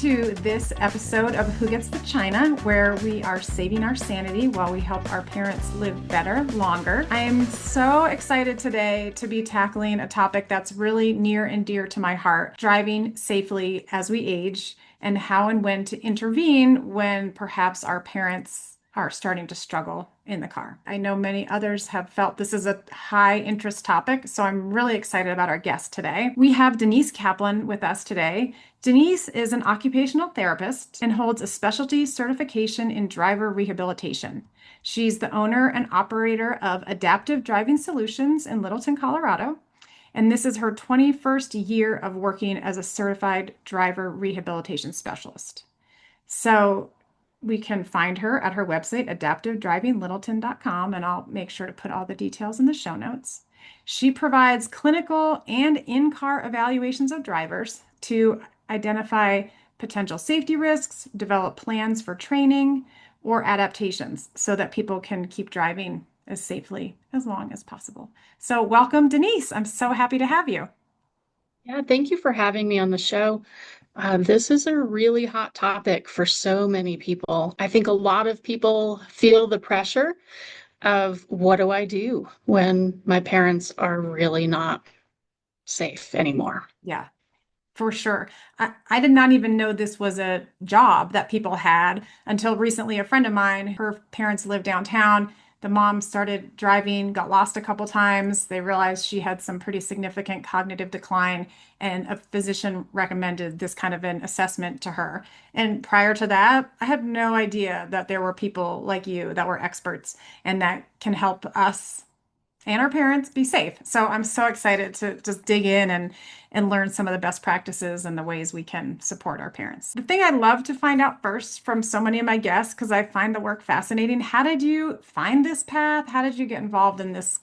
to this episode of Who Gets the China, where we are saving our sanity while we help our parents live better, longer. I am so excited today to be tackling a topic that's really near and dear to my heart, driving safely as we age, and how and when to intervene when perhaps our parents are starting to struggle in the car. I know many others have felt this is a high interest topic, so I'm really excited about our guest today. We have Denise Kaplan with us today. Denise is an occupational therapist and holds a specialty certification in driver rehabilitation. She's the owner and operator of Adaptive Driving Solutions in Littleton, Colorado. And this is her 21st year of working as a certified driver rehabilitation specialist. So we can find her at her website, adaptivedrivinglittleton.com, and I'll make sure to put all the details in the show notes. She provides clinical and in-car evaluations of drivers to identify potential safety risks, develop plans for training or adaptations so that people can keep driving as safely as long as possible. So welcome, Denise. I'm so happy to have you. Yeah, thank you for having me on the show. This is a really hot topic for so many people. I think a lot of people feel the pressure of what do I do when my parents are really not safe anymore? Yeah. For sure. I did not even know this was a job that people had until recently. A friend of mine, her parents lived downtown. The mom started driving, got lost a couple times. They realized she had some pretty significant cognitive decline, and a physician recommended this kind of an assessment to her. And prior to that, I had no idea that there were people like you that were experts and that can help us and our parents be safe. So I'm so excited to just dig in and learn some of the best practices and the ways we can support our parents. The thing I'd love to find out first from so many of my guests, because I find the work fascinating, how did you find this path? How did you get involved in this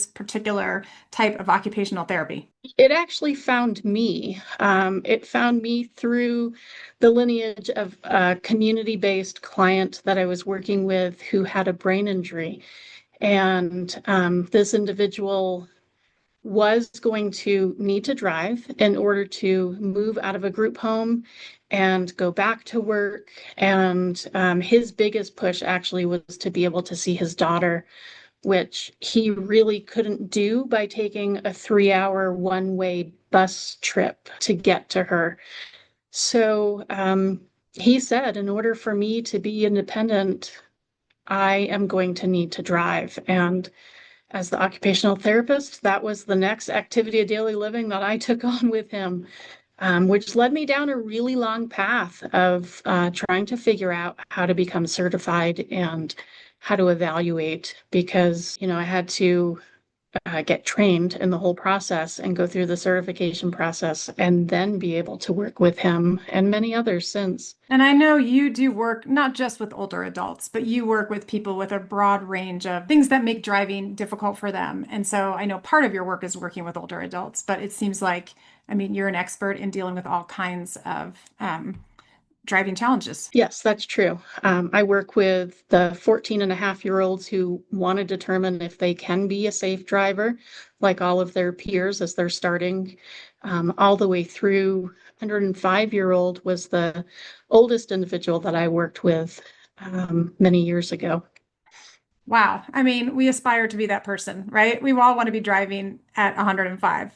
particular type of occupational therapy? It actually found me. It found me through the lineage of a community-based client that I was working with who had a brain injury. And this individual was going to need to drive in order to move out of a group home and go back to work. And his biggest push actually was to be able to see his daughter, which he really couldn't do by taking a 3-hour one-way bus trip to get to her. So he said, in order for me to be independent, I am going to need to drive. And as the occupational therapist, that was the next activity of daily living that I took on with him, which led me down a really long path of trying to figure out how to become certified and how to evaluate because, I had to get trained in the whole process and go through the certification process and then be able to work with him and many others since. And I know you do work not just with older adults, but you work with people with a broad range of things that make driving difficult for them. And so I know part of your work is working with older adults, but it seems like, I mean, you're an expert in dealing with all kinds of driving challenges. Yes, that's true. I work with the 14 and a half year olds who want to determine if they can be a safe driver, like all of their peers as they're starting, all the way through 105-year-old was the oldest individual that I worked with many years ago. Wow. I mean, we aspire to be that person, right? We all want to be driving at 105,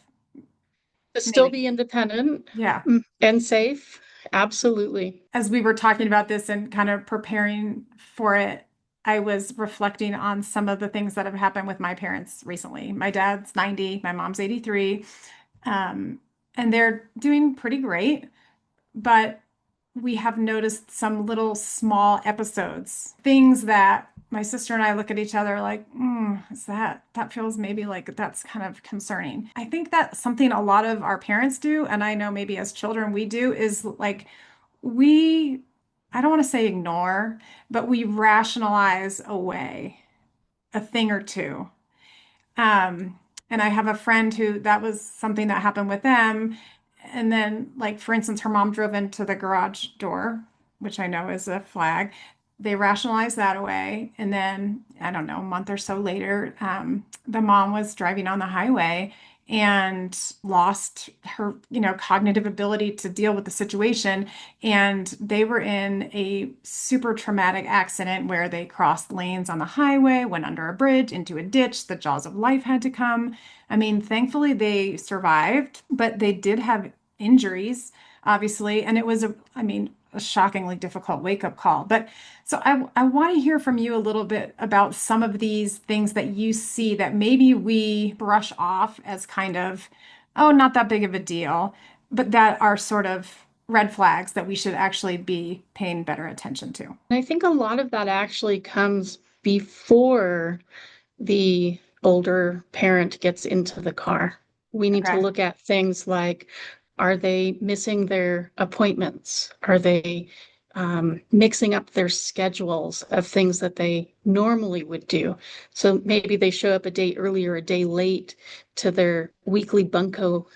To still maybe. be independent Yeah. and safe, absolutely. As we were talking about this and kind of preparing for it, I was reflecting on some of the things that have happened with my parents recently. My dad's 90, my mom's 83, um, and they're doing pretty great. But we have noticed some little small episodes, things that my sister and I look at each other like, is that feels maybe like that's kind of concerning. I think that's something a lot of our parents do, and I know maybe as children we do, is like we, I don't want to say ignore, but we rationalize away a thing or two. And I have a friend who that was something that happened with them. And then, like, for instance, her mom drove into the garage door, which I know is a flag. They rationalized that away. And then, I don't know, a month or so later, the mom was driving on the highway and lost her, cognitive ability to deal with the situation. And they were in a super traumatic accident where they crossed lanes on the highway, went under a bridge into a ditch. The jaws of life had to come. I mean, thankfully they survived, but they did have injuries, obviously. And it was a shockingly difficult wake-up call. But so I want to hear from you a little bit about some of these things that you see that maybe we brush off as kind of, oh, not that big of a deal, but that are sort of red flags that we should actually be paying better attention to. I think a lot of that actually comes before the older parent gets into the car. We need to Okay. look at things like, are they missing their appointments? Are they mixing up their schedules of things that they normally would do? So maybe they show up a day early or a day late to their weekly bunco,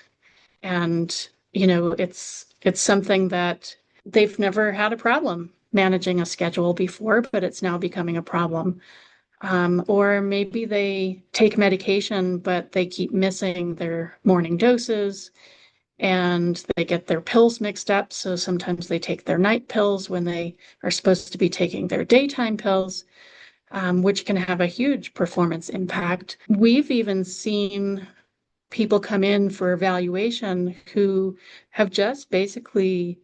and it's something that they've never had a problem managing a schedule before, but it's now becoming a problem. Or maybe they take medication, but they keep missing their morning doses and they get their pills mixed up. So sometimes they take their night pills when they are supposed to be taking their daytime pills, which can have a huge performance impact. We've even seen people come in for evaluation who have just basically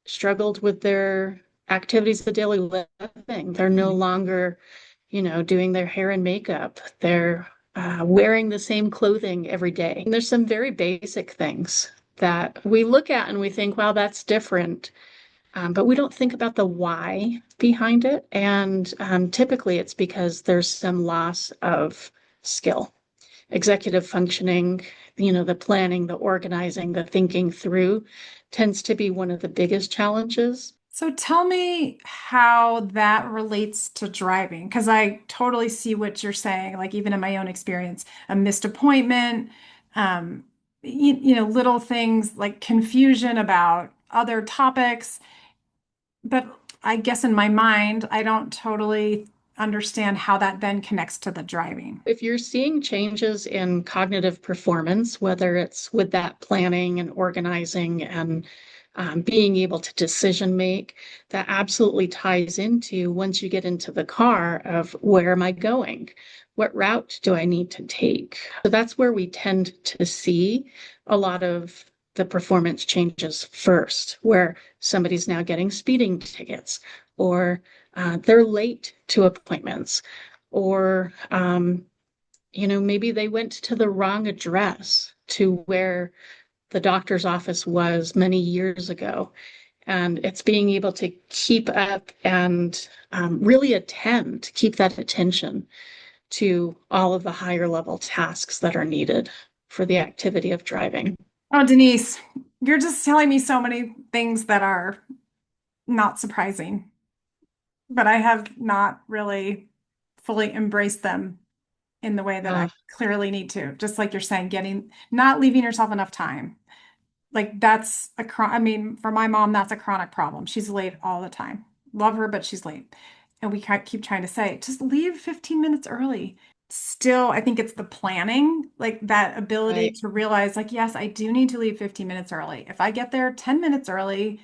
struggled with their activities of daily living. They're no longer, doing their hair and makeup. They're wearing the same clothing every day. And there's some very basic things that we look at and we think, wow, that's different. But we don't think about the why behind it. And typically it's because there's some loss of skill, executive functioning, the planning, the organizing, the thinking through tends to be one of the biggest challenges. So tell me how that relates to driving, because I totally see what you're saying. Like even in my own experience, a missed appointment, um, little things like confusion about other topics. But I guess in my mind, I don't totally understand how that then connects to the driving. If you're seeing changes in cognitive performance, whether it's with that planning and organizing and being able to decision make, that absolutely ties into once you get into the car of where am I going? What route do I need to take? So that's where we tend to see a lot of the performance changes first, where somebody's now getting speeding tickets or they're late to appointments or maybe they went to the wrong address to where the doctor's office was many years ago. And it's being able to keep up and really keep that attention to all of the higher level tasks that are needed for the activity of driving. Oh, Denise, you're just telling me so many things that are not surprising, but I have not really fully embraced them in the way that I Uh, clearly need to. Just like you're saying, not leaving yourself enough time. Like that's I mean, for my mom, that's a chronic problem. She's late all the time. Love her, but she's late. And we can't keep trying to say, just leave 15 minutes early. Still, I think it's the planning, like that ability right. to realize, like, yes, I do need to leave 15 minutes early. If I get there 10 minutes early,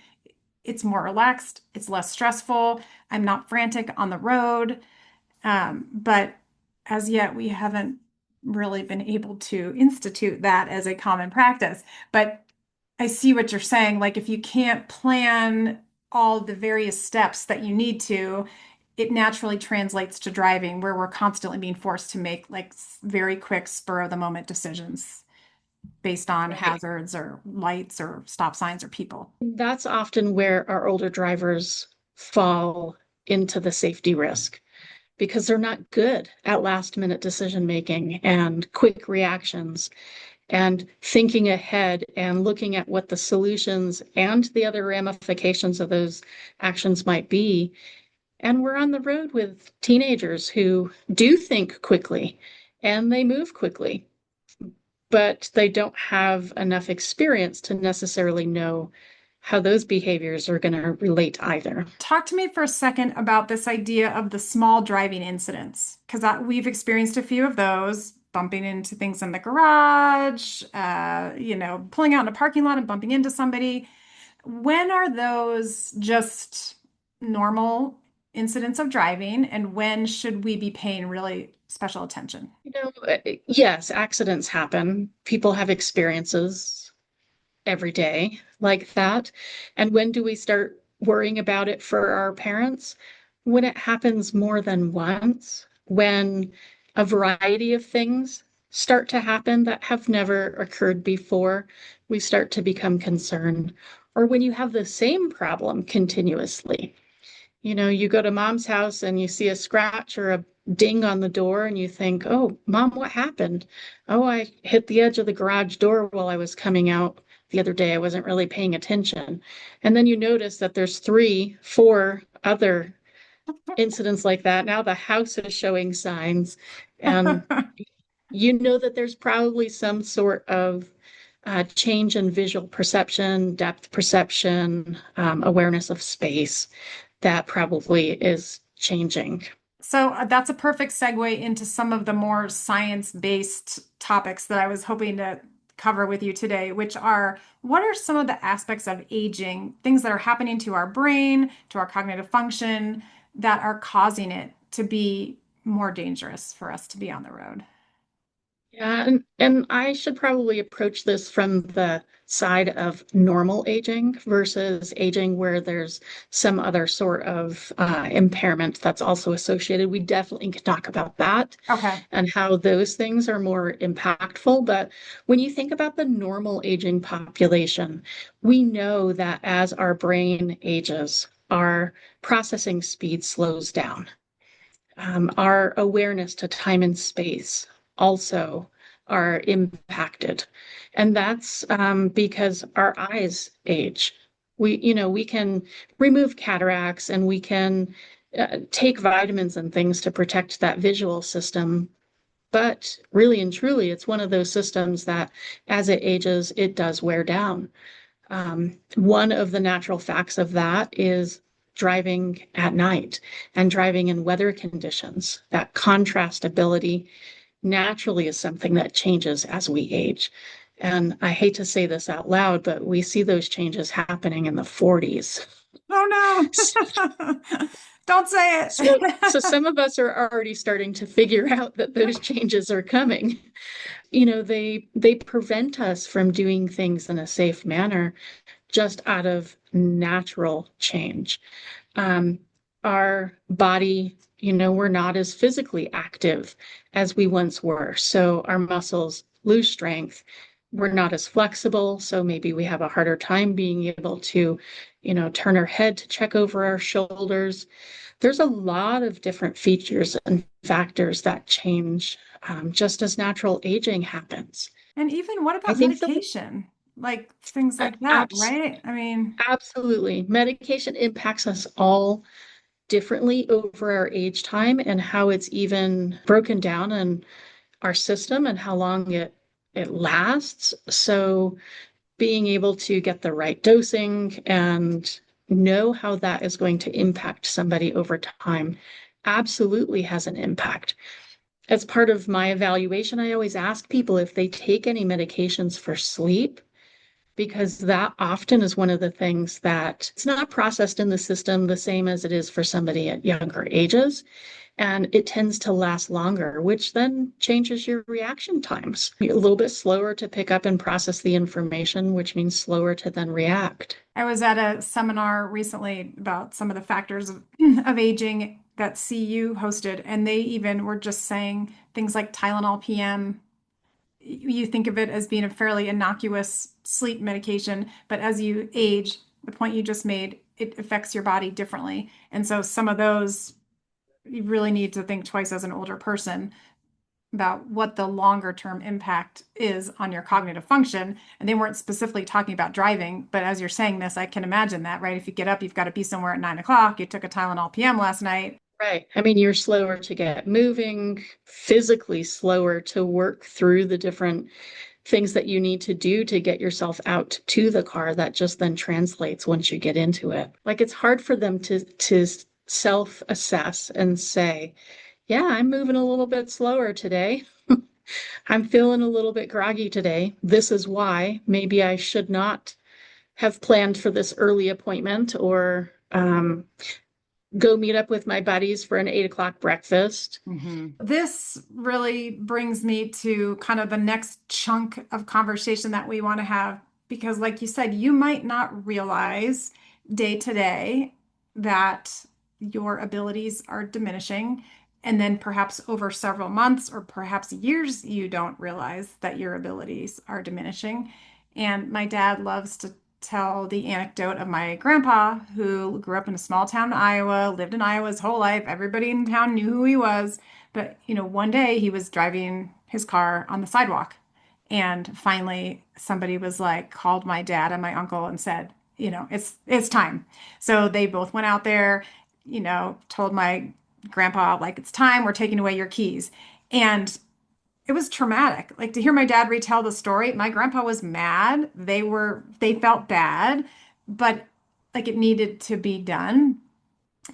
it's more relaxed, it's less stressful. I'm not frantic on the road. But as yet, we haven't really been able to institute that as a common practice. But I see what you're saying. Like, if you can't plan all the various steps that you need to, it naturally translates to driving, where we're constantly being forced to make like very quick, spur of the moment decisions based on Right. hazards or lights or stop signs or people. That's often where our older drivers fall into the safety risk because they're not good at last minute decision making and quick reactions and thinking ahead and looking at what the solutions and the other ramifications of those actions might be. And we're on the road with teenagers who do think quickly and they move quickly, but they don't have enough experience to necessarily know how those behaviors are going to relate either. Talk to me for a second about this idea of the small driving incidents, because we've experienced a few of those. bumping into things in the garage, pulling out in a parking lot and bumping into somebody. When are those just normal incidents of driving, and when should we be paying really special attention? Yes, accidents happen. People have experiences every day like that. And when do we start worrying about it for our parents? When it happens more than once, when a variety of things start to happen that have never occurred before, we start to become concerned. Or when you have the same problem continuously. You go to mom's house and you see a scratch or a ding on the door and you think, oh, mom, what happened? Oh, I hit the edge of the garage door while I was coming out the other day. I wasn't really paying attention. And then you notice that there's three, four other incidents like that. Now the house is showing signs, and you know that there's probably some sort of change in visual perception, depth perception, awareness of space that probably is changing. So that's a perfect segue into some of the more science-based topics that I was hoping to cover with you today, which are what are some of the aspects of aging, things that are happening to our brain, to our cognitive function, that are causing it to be more dangerous for us to be on the road? Yeah, and I should probably approach this from the side of normal aging versus aging where there's some other sort of impairment that's also associated. We definitely can talk about that Okay. and how those things are more impactful. But when you think about the normal aging population, we know that as our brain ages, our processing speed slows down. Our awareness to time and space also are impacted. And that's because our eyes age. We can remove cataracts and we can take vitamins and things to protect that visual system. But really and truly, it's one of those systems that as it ages, it does wear down. One of the natural facts of that is driving at night and driving in weather conditions. That contrast ability naturally is something that changes as we age. And I hate to say this out loud, but we see those changes happening in the 40s. Oh no. Don't say So it. some of us are already starting to figure out that those changes are coming. They prevent us from doing things in a safe manner just out of natural change. Um, our body, we're not as physically active as we once were. So our muscles lose strength. We're not as flexible. So maybe we have a harder time being able to, turn our head to check over our shoulders. There's a lot of different features and factors that change just as natural aging happens. And even what I about think the medication? Like things like that, abs right? I mean, absolutely medication impacts us all differently over our age time and how it's even broken down in our system and how long it lasts. So being able to get the right dosing and know how that is going to impact somebody over time absolutely has an impact. As part of my evaluation, I always ask people if they take any medications for sleep because that often is one of the things that it's not processed in the system the same as it is for somebody at younger ages. And it tends to last longer, which then changes your reaction times. You're a little bit slower to pick up and process the information, which means slower to then react. I was at a seminar recently about some of the factors of aging that CU hosted, and they even were just saying things like Tylenol PM. You think of it as being a fairly innocuous sleep medication, but as you age, the point you just made, it affects your body differently. And so some of those you really need to think twice as an older person about what the longer term impact is on your cognitive function. And they weren't specifically talking about driving, but as you're saying this, I can imagine that, right? If you get up, you've got to be somewhere at 9 o'clock. You took a Tylenol PM last night. Right. I mean, you're slower to get moving, physically slower to work through the different things that you need to do to get yourself out to the car that just then translates once you get into it. Like it's hard for them to self-assess and say, yeah, I'm moving a little bit slower today. I'm feeling a little bit groggy today. This is why. Maybe I should not have planned for this early appointment or go meet up with my buddies for an 8 o'clock breakfast. This really brings me to kind of the next chunk of conversation that we want to have because, like you said, you might not realize day to day that your abilities are diminishing. And then perhaps over several months or perhaps years, you don't realize that your abilities are diminishing. And my dad loves to tell the anecdote of my grandpa who grew up in a small town in Iowa, lived in Iowa his whole life. Everybody in town knew who he was. But, one day he was driving his car on the sidewalk. And finally somebody was like, called my dad and my uncle and said, it's time. So they both went out there, told my grandpa, like, it's time, we're taking away your keys. And it was traumatic. Like to hear my dad retell the story, my grandpa was mad. They felt bad, but like it needed to be done.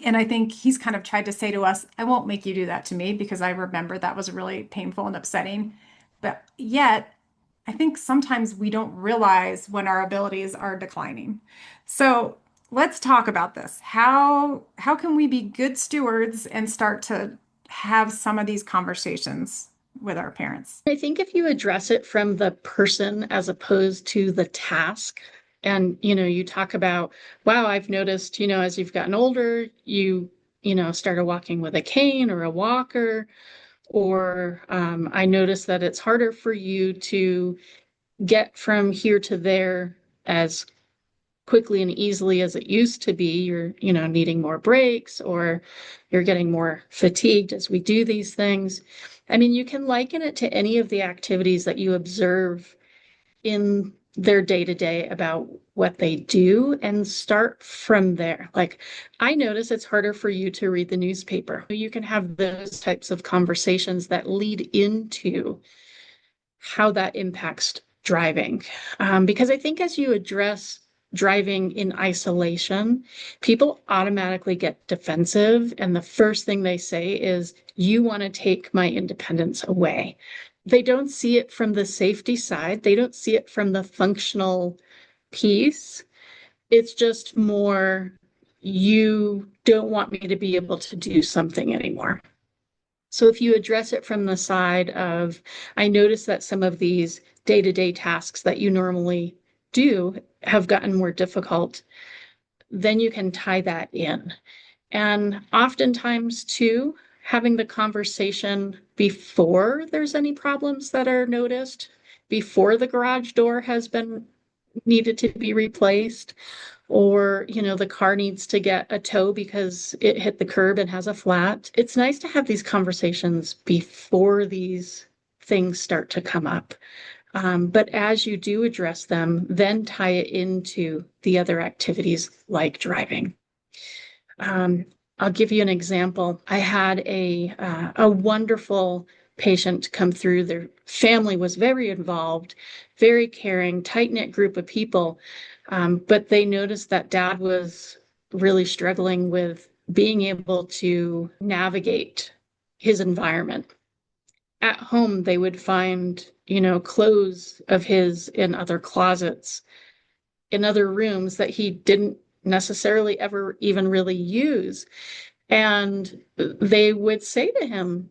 And I think he's kind of tried to say to us, I won't make you do that to me because I remember that was really painful and upsetting. But yet, I think sometimes we don't realize when our abilities are declining. So let's talk about this. How can we be good stewards and start to have some of these conversations with our parents? I think if you address it from the person as opposed to the task, and you talk about, wow, I've noticed, as you've gotten older, you started walking with a cane or a walker, or I noticed that it's harder for you to get from here to there as quickly and easily as it used to be. You're, needing more breaks, or you're getting more fatigued as we do these things. I mean, you can liken it to any of the activities that you observe in their day to day about what they do and start from there. Like, I notice it's harder for you to read the newspaper. You can have those types of conversations that lead into how that impacts driving. Because I think as you address driving in isolation, people automatically get defensive. And the first thing they say is, you want to take my independence away. They don't see it from the safety side, they don't see it from the functional piece. It's just more, you don't want me to be able to do something anymore. So if you address it from the side of, I notice that some of these day-to-day tasks that you normally do have gotten more difficult, then you can tie that in. And oftentimes too, having the conversation before there's any problems that are noticed, before the garage door has been needed to be replaced, or the car needs to get a tow because it hit the curb and has a flat. It's nice to have these conversations before these things start to come up. But as you do address them, then tie it into the other activities like driving. I'll give you an example. I had a wonderful patient come through. Their family was very involved, very caring, tight-knit group of people. But they noticed that dad was really struggling with being able to navigate his environment. At home, they would find, clothes of his in other closets, in other rooms that he didn't necessarily ever even really use. And they would say to him,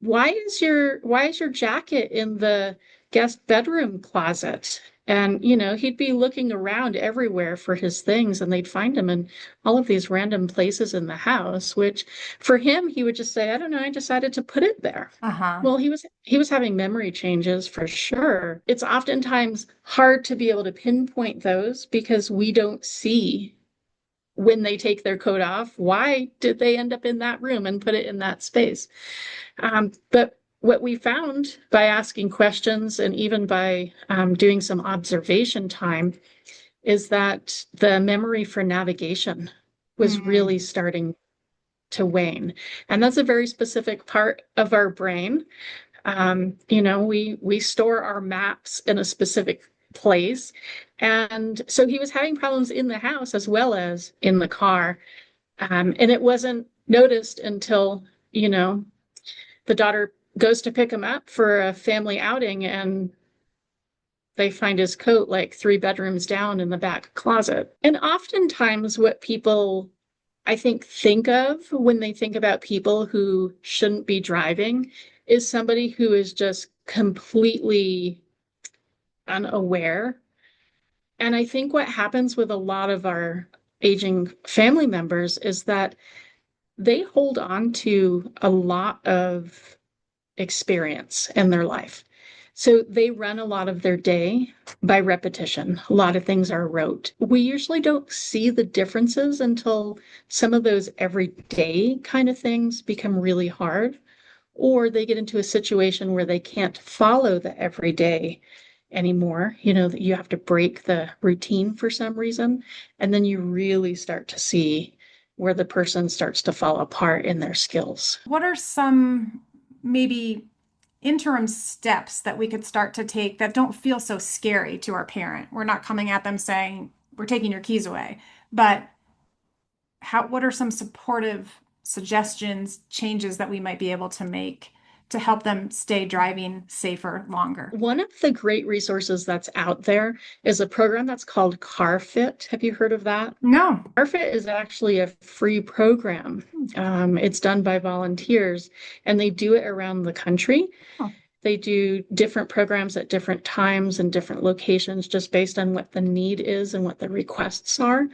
why is your jacket in the guest bedroom closet? And he'd be looking around everywhere for his things, and they'd find him in all of these random places in the house, which for him, he would just say, I don't know, I decided to put it there. Uh-huh. Well, he was having memory changes for sure. It's oftentimes hard to be able to pinpoint those because we don't see when they take their coat off, why did they end up in that room and put it in that space? But what we found by asking questions and even by doing some observation time is that the memory for navigation was Mm. really starting to wane. And that's a very specific part of our brain. We store our maps in a specific place. And so he was having problems in the house as well as in the car. And it wasn't noticed until, the daughter goes to pick him up for a family outing, and they find his coat like 3 bedrooms down in the back closet. And oftentimes, what people think of when they think about people who shouldn't be driving is somebody who is just completely unaware. And I think what happens with a lot of our aging family members is that they hold on to a lot of experience in their life. So they run a lot of their day by repetition. A lot of things are rote. We usually don't see the differences until some of those everyday kind of things become really hard, or they get into a situation where they can't follow the everyday anymore. That you have to break the routine for some reason. And then you really start to see where the person starts to fall apart in their skills. What are some maybe interim steps that we could start to take that don't feel so scary to our parent? We're not coming at them saying, we're taking your keys away, but what are some supportive suggestions, changes that we might be able to make to help them stay driving safer longer? One of the great resources that's out there is a program that's called CarFit. Have you heard of that? No. CarFit is actually a free program. It's done by volunteers, and they do it around the country. Oh. They do different programs at different times and different locations just based on what the need is and what the requests are.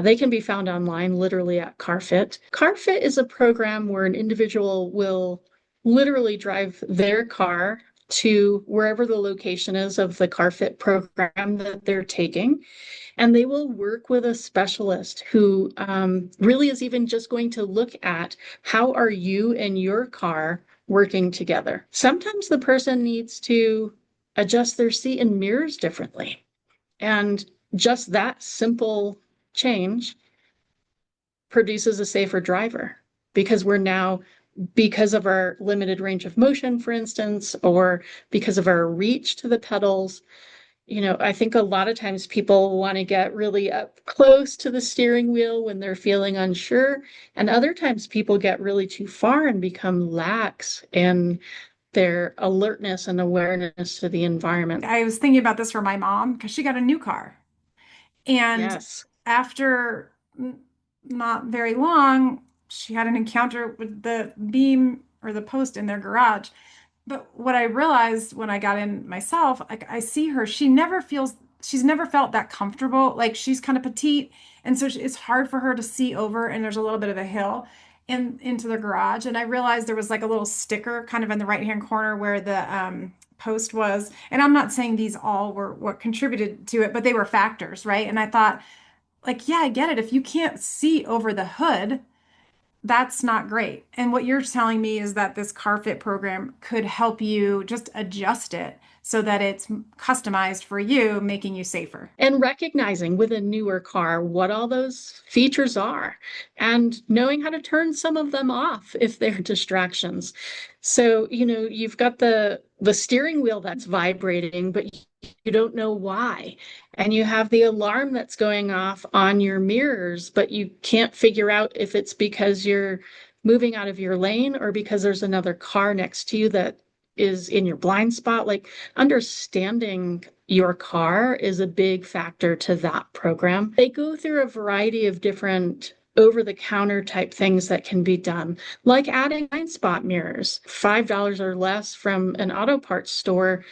They can be found online, literally at CarFit. CarFit is a program where an individual will literally drive their car to wherever the location is of the CarFit program that they're taking. And they will work with a specialist who really is even just going to look at how are you and your car working together. Sometimes the person needs to adjust their seat and mirrors differently. And just that simple change produces a safer driver because because of our limited range of motion, for instance, or because of our reach to the pedals. I think a lot of times people want to get really up close to the steering wheel when they're feeling unsure. And other times people get really too far and become lax in their alertness and awareness to the environment. I was thinking about this for my mom because she got a new car. And Yes. after not very long, she had an encounter with the beam or the post in their garage. But what I realized when I got in myself, like I see her, she's never felt that comfortable. Like she's kind of petite. And so it's hard for her to see over, and there's a little bit of a hill into the garage. And I realized there was like a little sticker kind of in the right-hand corner where the post was. And I'm not saying these all were what contributed to it, but they were factors, right? And I thought, like, yeah, I get it. If you can't see over the hood, that's not great. And what you're telling me is that this car fit program could help you just adjust it so that it's customized for you, making you safer. And recognizing with a newer car what all those features are and knowing how to turn some of them off if they're distractions. So, you've got the steering wheel that's vibrating, but you don't know why. And you have the alarm that's going off on your mirrors, but you can't figure out if it's because you're moving out of your lane or because there's another car next to you that is in your blind spot. Like understanding your car is a big factor to that program. They go through a variety of different over-the-counter type things that can be done, like adding blind spot mirrors. $5 or less from an auto parts store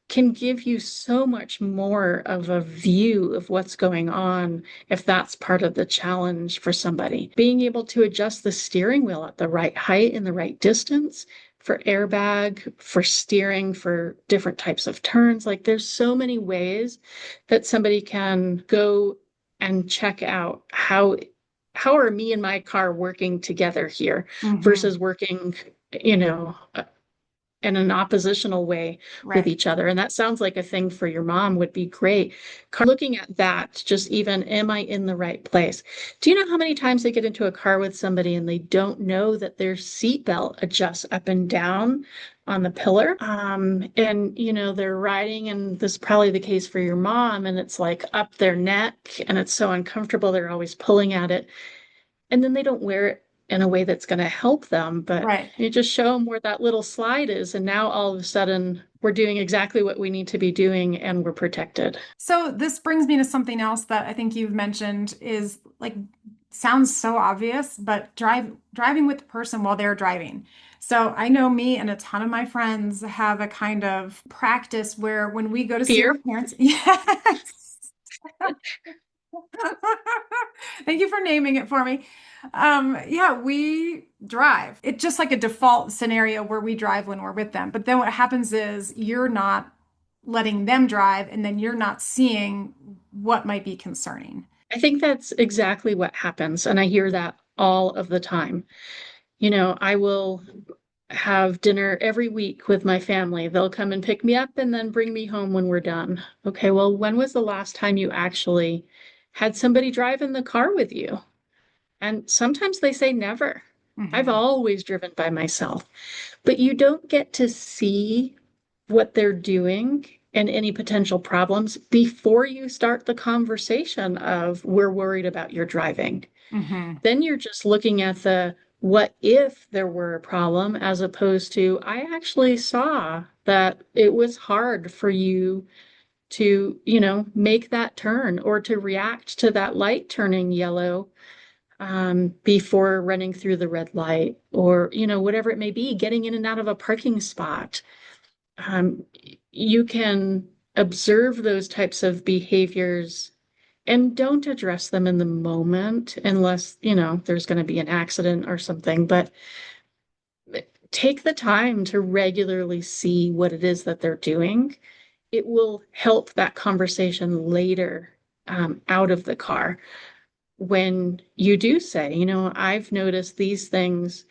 can give you so much more of a view of what's going on if that's part of the challenge for somebody. Being able to adjust the steering wheel at the right height and the right distance for airbag, for steering, for different types of turns. Like there's so many ways that somebody can go and check out how are me and my car working together here versus working, in an oppositional way with Right. each other. And that sounds like a thing for your mom would be great. Looking at that, just even, am I in the right place? Do you know how many times they get into a car with somebody and they don't know that their seatbelt adjusts up and down on the pillar? And, they're riding, and this is probably the case for your mom, and it's like up their neck and it's so uncomfortable. They're always pulling at it. And then they don't wear it in a way that's going to help them, but Right. you just show them where that little slide is, and now all of a sudden we're doing exactly what we need to be doing and we're protected. So this brings me to something else that I think you've mentioned is like sounds so obvious, but driving with the person while they're driving. So I know me and a ton of my friends have a kind of practice where when we go to see our Fear. parents, yes. Thank you for naming it for me. Yeah, we drive. It's just like a default scenario where we drive when we're with them. But then what happens is you're not letting them drive, and then you're not seeing what might be concerning. I think that's exactly what happens, and I hear that all of the time. I will have dinner every week with my family. They'll come and pick me up and then bring me home when we're done. Okay, well, when was the last time you actually had somebody drive in the car with you? And sometimes they say never. I've Hmm. always driven by myself. But you don't get to see what they're doing and any potential problems before you start the conversation of we're worried about your driving. Hmm. Then you're just looking at the what if there were a problem as opposed to I actually saw that it was hard for you to, make that turn or to react to that light turning yellow before running through the red light or, whatever it may be, getting in and out of a parking spot. Um, you can observe those types of behaviors and don't address them in the moment unless, there's going to be an accident or something. But take the time to regularly see what it is that they're doing. It will help that conversation later out of the car when you do say, I've noticed these things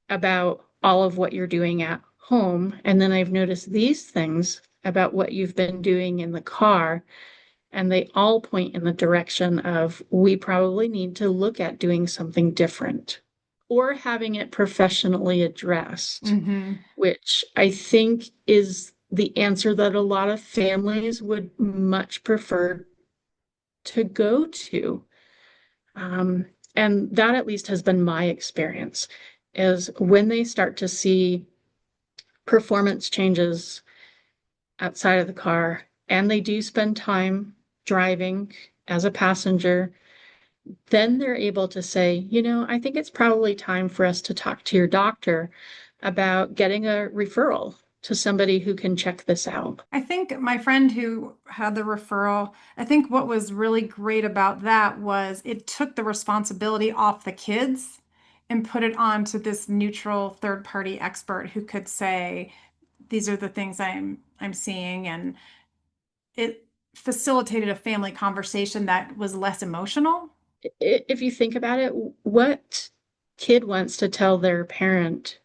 about all of what you're doing at home. And then I've noticed these things about what you've been doing in the car. And they all point in the direction of we probably need to look at doing something different or having it professionally addressed, Hmm. which I think is the answer that a lot of families would much prefer to go to. Um, and that at least has been my experience is when they start to see performance changes outside of the car and they do spend time driving as a passenger, then they're able to say, I think it's probably time for us to talk to your doctor about getting a referral to somebody who can check this out. I think my friend who had the referral, I think what was really great about that was it took the responsibility off the kids and put it on to this neutral third party expert who could say, these are the things I'm seeing, and it facilitated a family conversation that was less emotional. If you think about it, what kid wants to tell their parent,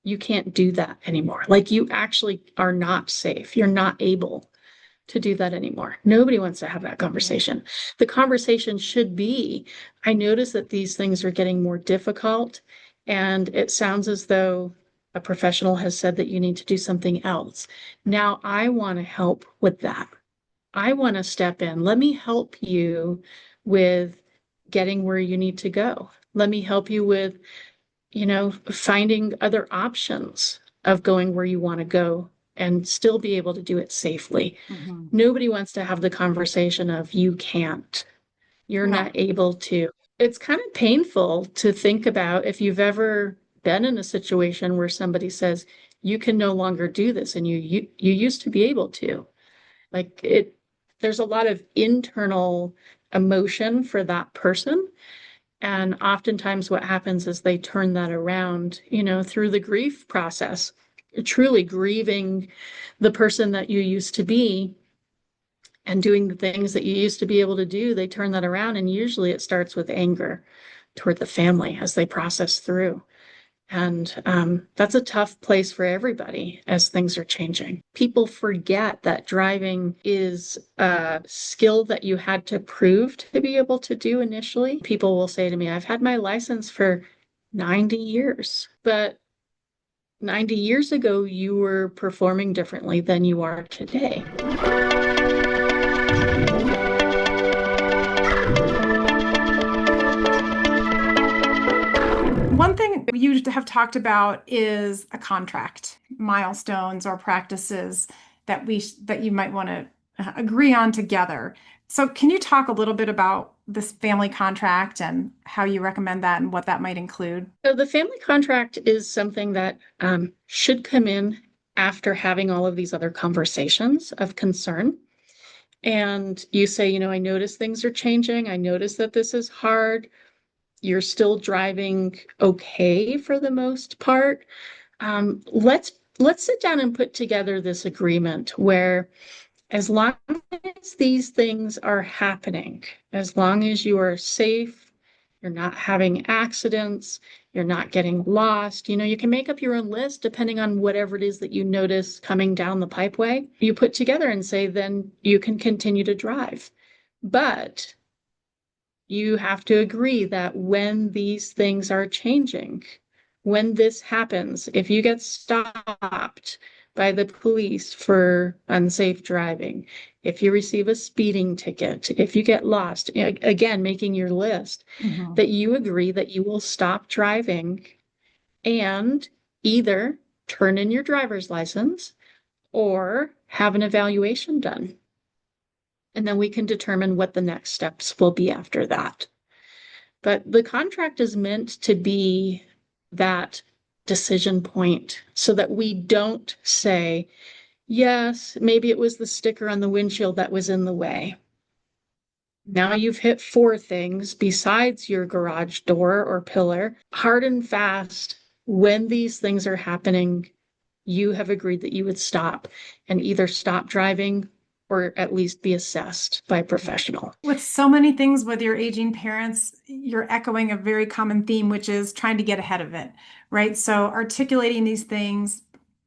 you can't do that anymore? Like you actually are not safe. You're not able to do that anymore. Nobody wants to have that Yeah. conversation. The conversation should be, I notice that these things are getting more difficult, and it sounds as though a professional has said that you need to do something else. Now, I want to help with that. I want to step in. Let me help you with getting where you need to go. Let me help you with, finding other options of going where you want to go and still be able to do it safely. Hmm. Nobody wants to have the conversation of you can't, you're not No. able to. It's kind of painful to think about if you've ever been in a situation where somebody says you can no longer do this and you used to be able to. Like there's a lot of internal emotion for that person. And oftentimes what happens is they turn that around, through the grief process, truly grieving the person that you used to be and doing the things that you used to be able to do. They turn that around. And usually it starts with anger toward the family as they process through. And that's a tough place for everybody as things are changing. People forget that driving is a skill that you had to prove to be able to do initially. People will say to me, I've had my license for 90 years, but 90 years ago, you were performing differently than you are today. you have talked about is a contract, milestones or practices that you might want to agree on together. So can you talk a little bit about this family contract and how you recommend that and what that might include? So the family contract is something that should come in after having all of these other conversations of concern. And you say, I notice things are changing. I notice that this is hard. You're still driving okay for the most part. Let's sit down and put together this agreement where as long as these things are happening, as long as you are safe, you're not having accidents, you're not getting lost, you can make up your own list depending on whatever it is that you notice coming down the pipeway. You put together and say, then you can continue to drive. But you have to agree that when these things are changing, when this happens, if you get stopped by the police for unsafe driving, if you receive a speeding ticket, if you get lost, again, making your list, Mhm. that you agree that you will stop driving and either turn in your driver's license or have an evaluation done. And then we can determine what the next steps will be after that. But the contract is meant to be that decision point so that we don't say, yes, maybe it was the sticker on the windshield that was in the way. Now you've hit four things besides your garage door or pillar. Hard and fast, when these things are happening, you have agreed that you would stop and either stop driving or at least be assessed by a professional. With so many things with your aging parents, you're echoing a very common theme, which is trying to get ahead of it, right? So articulating these things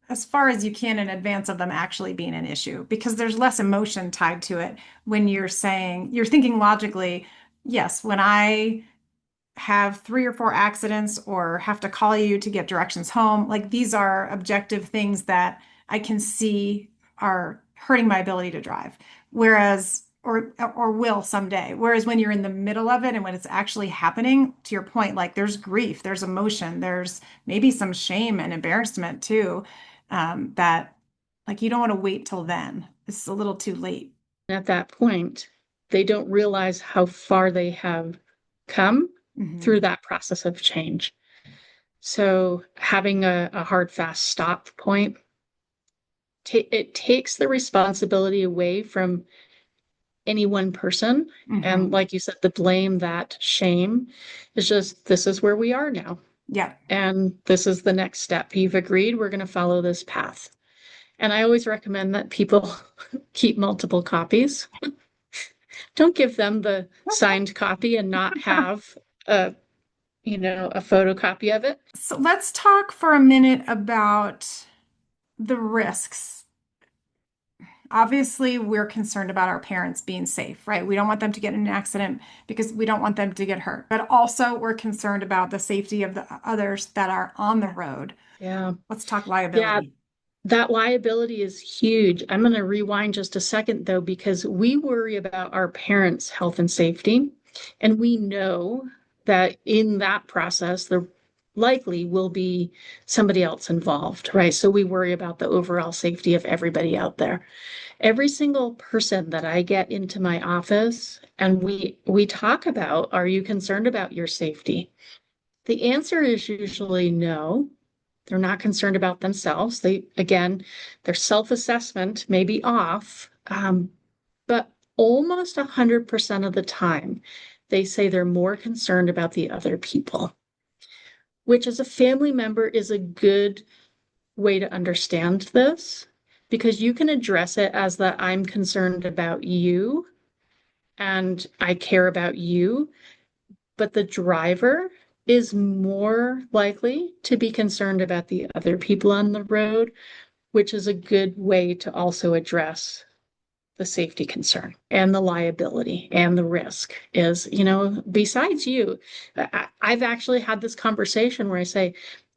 as far as you can in advance of them actually being an issue, because there's less emotion tied to it when you're thinking logically, yes, when I have 3 or 4 accidents or have to call you to get directions home. Like these are objective things that I can see are hurting my ability to drive. Whereas, or will someday. Whereas when you're in the middle of it and when it's actually happening, to your point, like there's grief, there's emotion, there's maybe some shame and embarrassment too, that like you don't want to wait till then. It's a little too late. At that point, they don't realize how far they have come through Mhm. that process of change. So having a hard, fast stop point, it takes the responsibility away from any one person. And Mhm. like you said, the blame, that shame is just, this is where we are now. Yeah. And this is the next step. You've agreed, we're going to follow this path. And I always recommend that people keep multiple copies. Don't give them the signed copy and not have a, a photocopy of it. So let's talk for a minute about the risks. Obviously, we're concerned about our parents being safe, right? We don't want them to get in an accident because we don't want them to get hurt. But also, we're concerned about the safety of the others that are on the road. Yeah. Let's talk Yeah, liability. that liability is huge. I'm going to rewind just a second though, because we worry about our parents' health and safety. And we know that in that process, there likely will be somebody else involved, right? So we worry about the overall safety of everybody out there. Every single person that I get into my office and we talk about, are you concerned about your safety? The answer is usually no. They're not concerned about themselves. Again, their self-assessment may be off, but almost 100% of the time, they say they're more concerned about the other people, which as a family member is a good way to understand this because you can address it as that I'm concerned about you and I care about you, but the driver is more likely to be concerned about the other people on the road, which is a good way to also address the safety concern and the liability and the risk is, besides you, I've actually had this conversation where I say,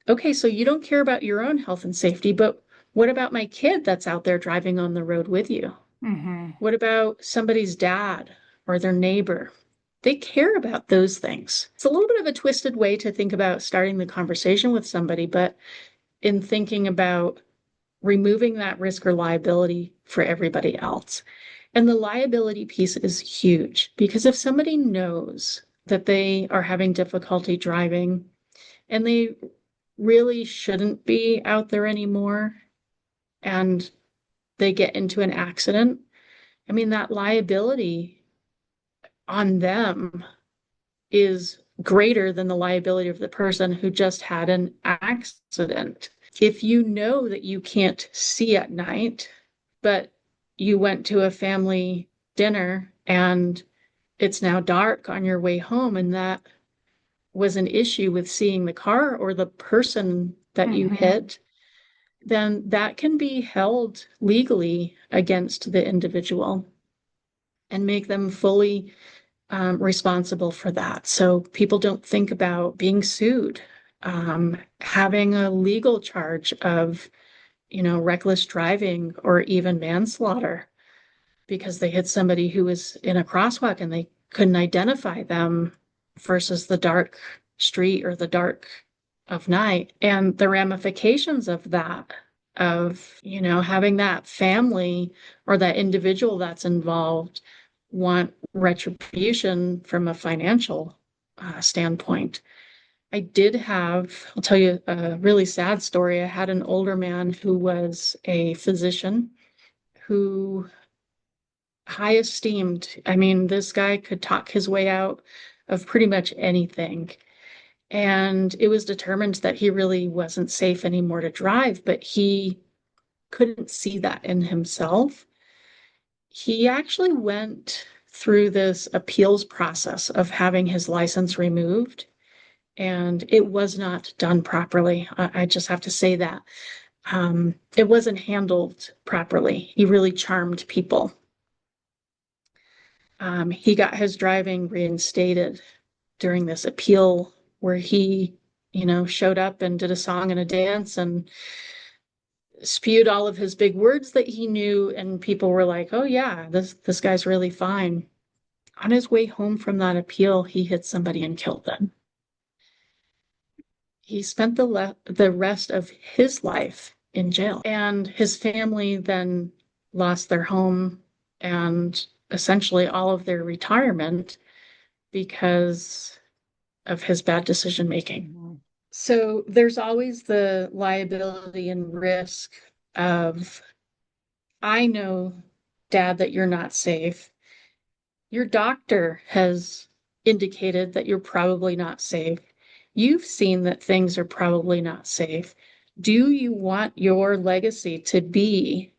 okay, so you don't care about your own health and safety, but what about my kid that's out there driving on the road with you? Hmm. What about somebody's dad or their neighbor? they care about those things. It's a little bit of a twisted way to think about starting the conversation with somebody, but in thinking about removing that risk or liability for everybody else. And the liability piece is huge because if somebody knows that they are having difficulty driving and they really shouldn't be out there anymore and they get into an accident, I mean, that liability on them is greater than the liability of the person who just had an accident. If you know that you can't see at night, but you went to a family dinner and it's now dark on your way home, and that was an issue with seeing the car or the person that you Mm-hmm. hit, then that can be held legally against the individual and make them fully responsible for that. So people don't think about being sued, having a legal charge of, reckless driving or even manslaughter because they hit somebody who was in a crosswalk and they couldn't identify them versus the dark street or the dark of night. And the ramifications of that, of, having that family or that individual that's involved want retribution from a financial standpoint. I'll tell you a really sad story. I had an older man who was a physician who high esteemed. I mean, this guy could talk his way out of pretty much anything. And it was determined that he really wasn't safe anymore to drive, but he couldn't see that in himself. He actually went through this appeals process of having his license removed, and it was not done properly. I just have to say that. It wasn't handled properly. He really charmed people. He got his driving reinstated during this appeal where he, showed up and did a song and a dance and spewed all of his big words that he knew, and people were like, "Oh yeah, this guy's really fine." On his way home from that appeal, he hit somebody and killed them. He spent the rest of his life in jail, and his family then lost their home and essentially all of their retirement because of his bad decision making. Mm-hmm. So there's always the liability and risk of, I know, Dad, that you're not safe. Your doctor has indicated that you're probably not safe. You've seen that things are probably not safe. Do you want your legacy to be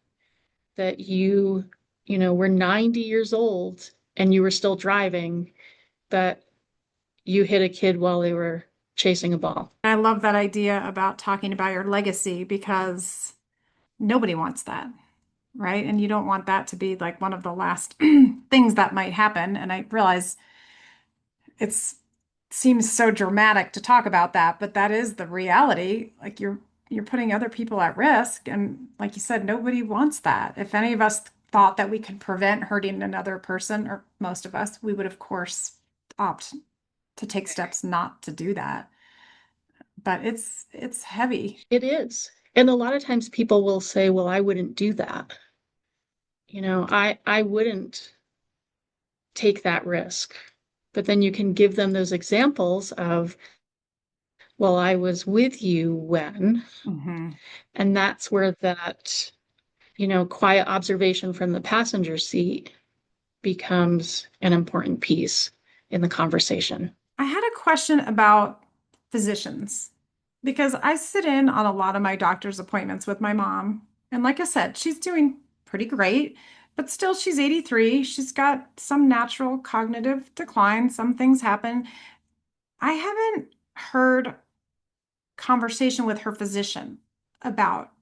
that were 90 years old and you were still driving, but you hit a kid while they were chasing a ball? I love that idea about talking about your legacy because nobody wants that, right? And you don't want that to be like one of the last things that might happen. And I realize it's seems so dramatic to talk about that, but that is the reality. Like you're putting other people at risk, and like you said, nobody wants that. If any of us thought that we could prevent hurting another person, or most of us, we would of course opt to take steps not to do that. But it's heavy. It is. And a lot of times people will say, well, I wouldn't do that. I wouldn't take that risk. But then you can give them those examples of, well, I was with you when, Hmm. and that's where that, quiet observation from the passenger seat becomes an important piece in the conversation. I had a question about physicians because I sit in on a lot of my doctor's appointments with my mom. And like I said, she's doing pretty great, but still she's 83. She's got some natural cognitive decline. Some things happen. I haven't heard conversation with her physician about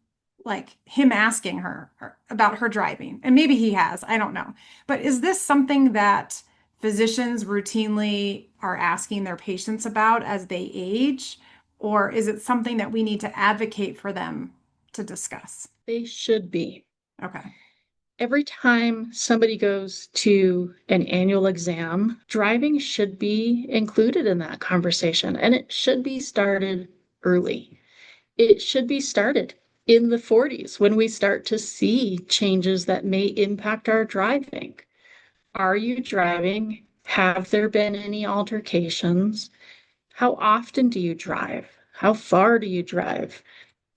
like him asking her about her driving. And maybe he has, I don't know. But is this something that physicians routinely are asking their patients about as they age? Or is it something that we need to advocate for them to discuss? They should be. Okay. Every time somebody goes to an annual exam, driving should be included in that conversation, and it should be started early. It should be started in the 40s when we start to see changes that may impact our driving. Are you driving? Have there been any altercations? How often do you drive? How far do you drive?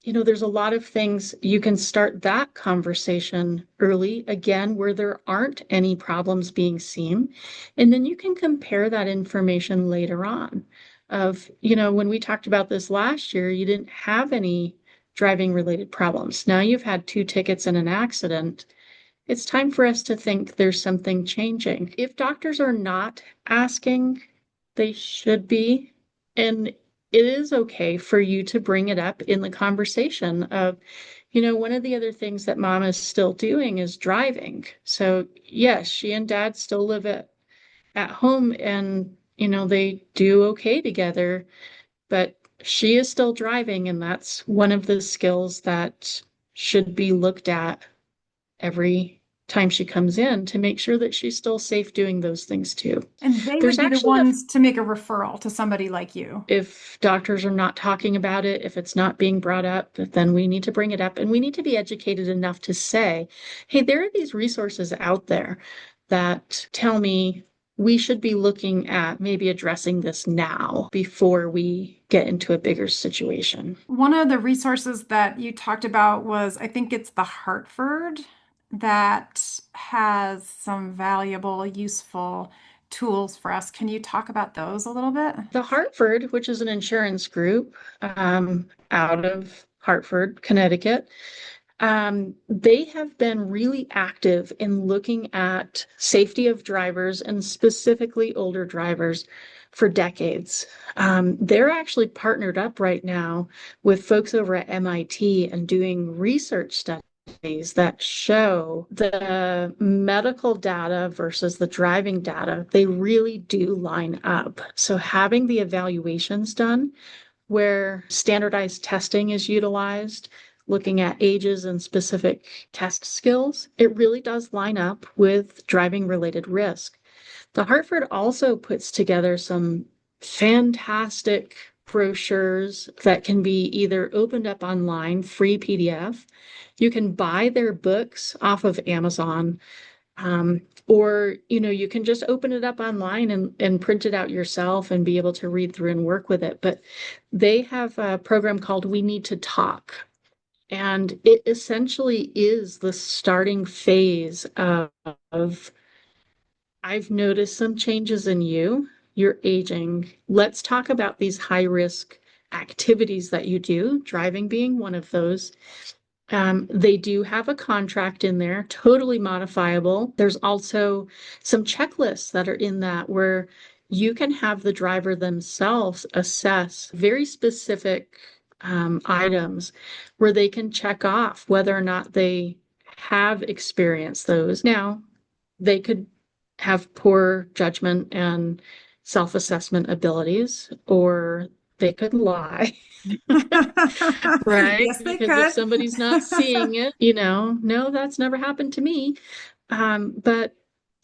There's a lot of things you can start that conversation early, again, where there aren't any problems being seen. And then you can compare that information later on. When we talked about this last year, you didn't have any driving related problems. Now you've had 2 tickets and an accident. It's time for us to think there's something changing. If doctors are not asking, they should be. And it is okay for you to bring it up in the conversation of, one of the other things that mom is still doing is driving. So, yes, she and dad still live at home and, they do okay together, but she is still driving. And that's one of the skills that should be looked at every time she comes in to make sure that she's still safe doing those things too. And they There's would be the actually a ones to make a referral to somebody like you. if doctors are not talking about it, if it's not being brought up, then we need to bring it up and we need to be educated enough to say, hey, there are these resources out there that tell me we should be looking at maybe addressing this now before we get into a bigger situation. One of the resources that you talked about was, I think it's the Hartford that has some valuable, useful tools for us. Can you talk about those a little bit? The Hartford, which is an insurance group out of Hartford, Connecticut, they have been really active in looking at safety of drivers and specifically older drivers for decades. They're actually partnered up right now with folks over at MIT and doing research studies that show the medical data versus the driving data. They really do line up. So having the evaluations done where standardized testing is utilized, looking at ages and specific test skills, it really does line up with driving related risk. The Hartford also puts together some fantastic brochures that can be either opened up online, free PDF. You can buy their books off of Amazon, or you can just open it up online and print it out yourself and be able to read through and work with it. But they have a program called We Need to Talk. And it essentially is the starting phase of I've noticed some changes in you. You're aging. Let's talk about these high risk activities that you do, driving being one of those. They do have a contract in there, totally modifiable. There's also some checklists that are in that where you can have the driver themselves assess very specific items where they can check off whether or not they have experienced those. Now, they could have poor judgment and self-assessment abilities, or they could lie. Right? Yes, they Because if could. somebody's not seeing it, no, that's never happened to me. But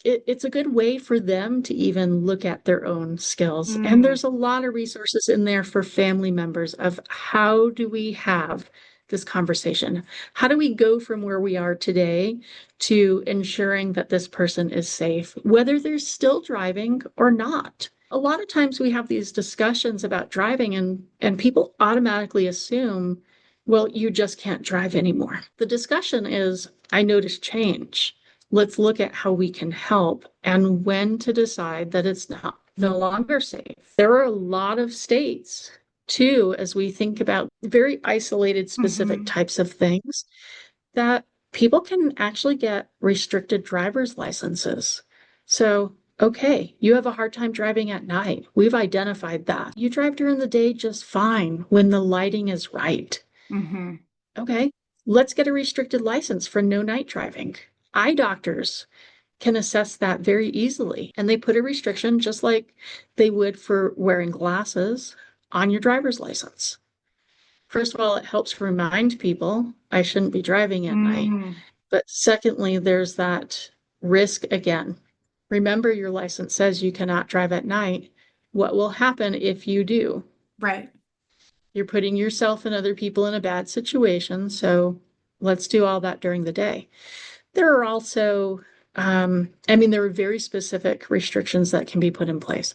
it's a good way for them to even look at their own skills. And Mm, there's a lot of resources in there for family members of how do we have this conversation? How do we go from where we are today to ensuring that this person is safe, whether they're still driving or not? A lot of times we have these discussions about driving and people automatically assume, well, you just can't drive anymore. The discussion is, I notice change. Let's look at how we can help and when to decide that it's not no longer safe. There are a lot of states too, as we think about very isolated specific mhm. types of things, that people can actually get restricted driver's licenses. So, okay, you have a hard time driving at night. We've identified that. You drive during the day just fine when the lighting is right. Hmm. Okay, let's get a restricted license for no night driving. Eye doctors can assess that very easily, and they put a restriction just like they would for wearing glasses on your driver's license. First of all, it helps remind people I shouldn't be driving at night. Mm. But secondly, there's that risk again. Remember, your license says you cannot drive at night. What will happen if you do? Right. You're putting yourself and other people in a bad situation. So let's do all that during the day. There are also, there are very specific restrictions that can be put in place.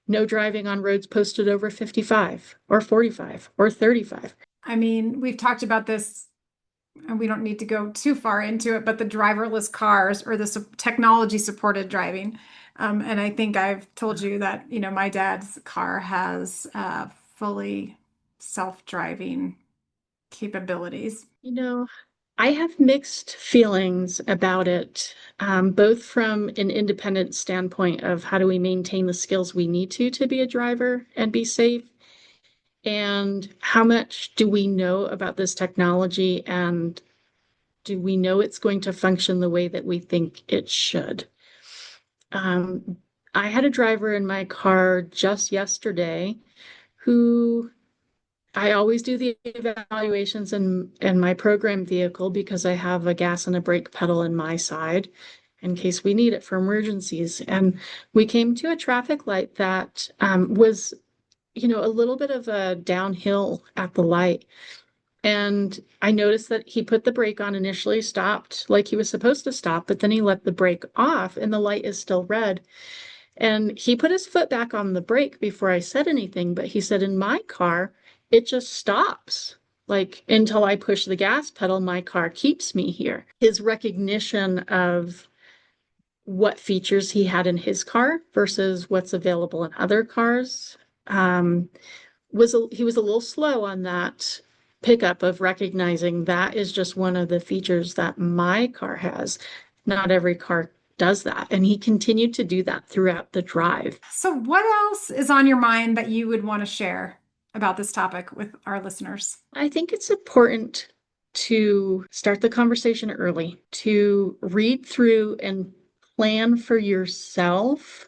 No driving on roads posted over 55 or 45 or 35. I mean, we've talked about this and we don't need to go too far into it, but the driverless cars or the technology supported driving. And I think I've told you that, my dad's car has fully self-driving capabilities. You know, I have mixed feelings about it, both from an independent standpoint of how do we maintain the skills we need to be a driver and be safe, and how much do we know about this technology and do we know it's going to function the way that we think it should? I had a driver in my car just yesterday who I always do the evaluations in my program vehicle because I have a gas and a brake pedal in my side in case we need it for emergencies. And we came to a traffic light that was, a little bit of a downhill at the light. And I noticed that he put the brake on initially, stopped like he was supposed to stop, but then he let the brake off and the light is still red. And he put his foot back on the brake before I said anything, but he said, in my car, it just stops. Like until I push the gas pedal, my car keeps me here. His recognition of what features he had in his car versus what's available in other cars he was a little slow on that pickup of recognizing that is just one of the features that my car has. Not every car does that. And he continued to do that throughout the drive. So, what else is on your mind that you would want to share about this topic with our listeners? I think it's important to start the conversation early, to read through and plan for yourself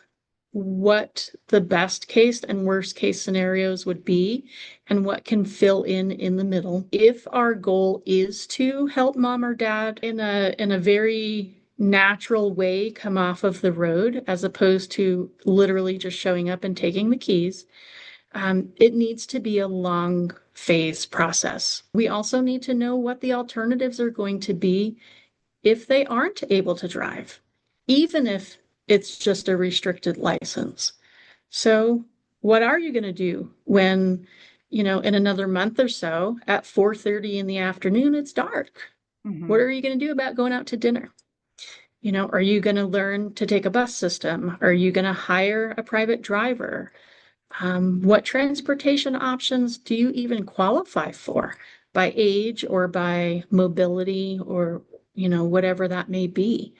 what the best case and worst case scenarios would be and what can fill in the middle. If our goal is to help mom or dad in a very natural way come off of the road as opposed to literally just showing up and taking the keys, it needs to be a long phase process. We also need to know what the alternatives are going to be if they aren't able to drive, even if it's just a restricted license. So, what are you going to do when, in another month or so at 4:30 in the afternoon, it's dark? What Mhm. are you going to do about going out to dinner? Are you going to learn to take a bus system? Are you going to hire a private driver? What transportation options do you even qualify for by age or by mobility or, whatever that may be?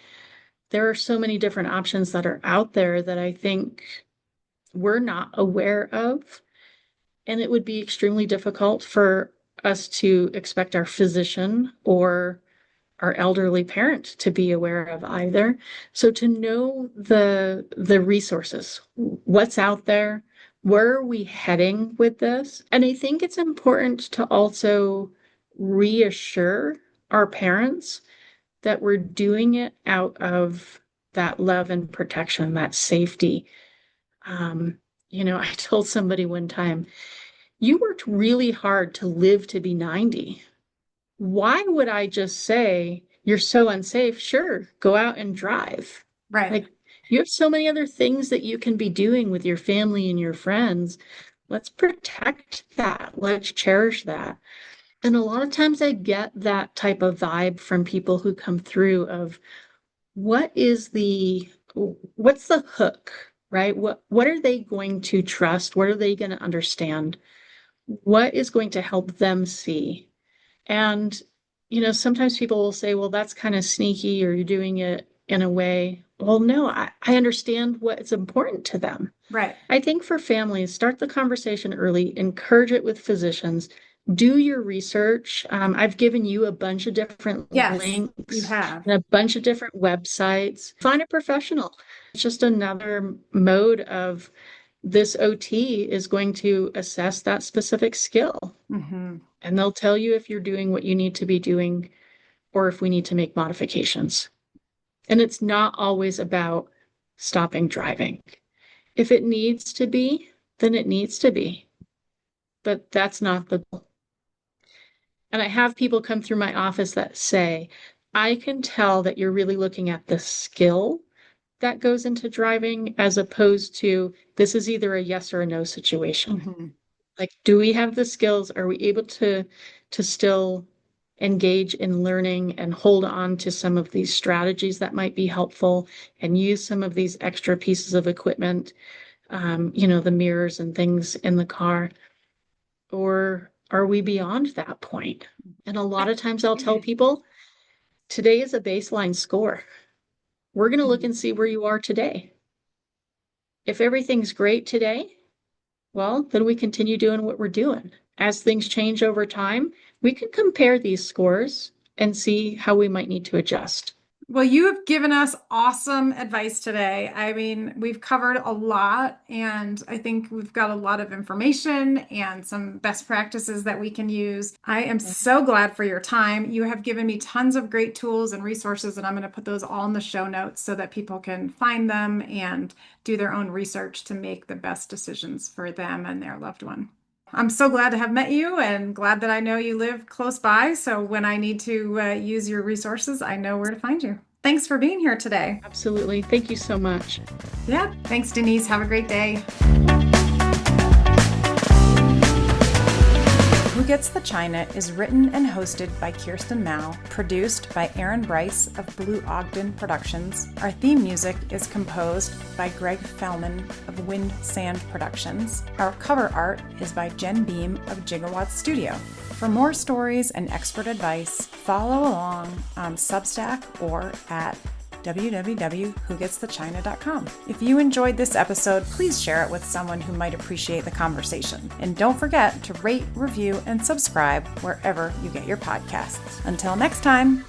There are so many different options that are out there that I think we're not aware of. And it would be extremely difficult for us to expect our physician or our elderly parent to be aware of either. So to know the resources, what's out there, where are we heading with this? And I think it's important to also reassure our parents that we're doing it out of that love and protection, that safety. Um, I told somebody one time, you worked really hard to live to be 90. Why would I just say you're so unsafe? Sure, go out and drive. Right. Like you have so many other things that you can be doing with your family and your friends. Let's protect that. Let's cherish that. And a lot of times I get that type of vibe from people who come through of what is what's the hook, right? What are they going to trust? What are they going to understand? What is going to help them see? And, sometimes people will say, well, that's kind of sneaky or you're doing it in a way. Well, no, I understand what's important to them. Right. I think for families, start the conversation early, encourage it with physicians, do your research. I've given you a bunch of different Yes, you links have. and a bunch of different websites. Find a professional. It's just another mode of this OT is going to assess that specific skill Hmm. and they'll tell you if you're doing what you need to be doing or if we need to make modifications. And it's not always about stopping driving. If it needs to be, then it needs to be. But that's not the goal. And I have people come through my office that say, I can tell that you're really looking at the skill that goes into driving as opposed to this is either a yes or a no situation. Mm-hmm. Like, do we have the skills? Are we able to still engage in learning and hold on to some of these strategies that might be helpful and use some of these extra pieces of equipment, the mirrors and things in the car? Or are we beyond that point? And a lot of times I'll tell people, today is a baseline score. We're going to look and see where you are today. If everything's great today, well, then we continue doing what we're doing. As things change over time, we can compare these scores and see how we might need to adjust. Well, you have given us awesome advice today. I mean, we've covered a lot, and I think we've got a lot of information and some best practices that we can use. I am so glad for your time. You have given me tons of great tools and resources, and I'm going to put those all in the show notes so that people can find them and do their own research to make the best decisions for them and their loved one. I'm so glad to have met you and glad that I know you live close by. So when I need to use your resources, I know where to find you. Thanks for being here today. Absolutely. Thank you so much. Yeah. Thanks, Denise. Have a great day. Who Gets the China is written and hosted by Kirsten Mao, produced by Aaron Bryce of Blue Ogden Productions. Our theme music is composed by Greg Fellman of Wind Sand Productions. Our cover art is by Jen Beam of Gigawatt Studio. For more stories and expert advice, follow along on Substack or at www.whogetsthechina.com. If you enjoyed this episode, please share it with someone who might appreciate the conversation. And don't forget to rate, review, and subscribe wherever you get your podcasts. Until next time.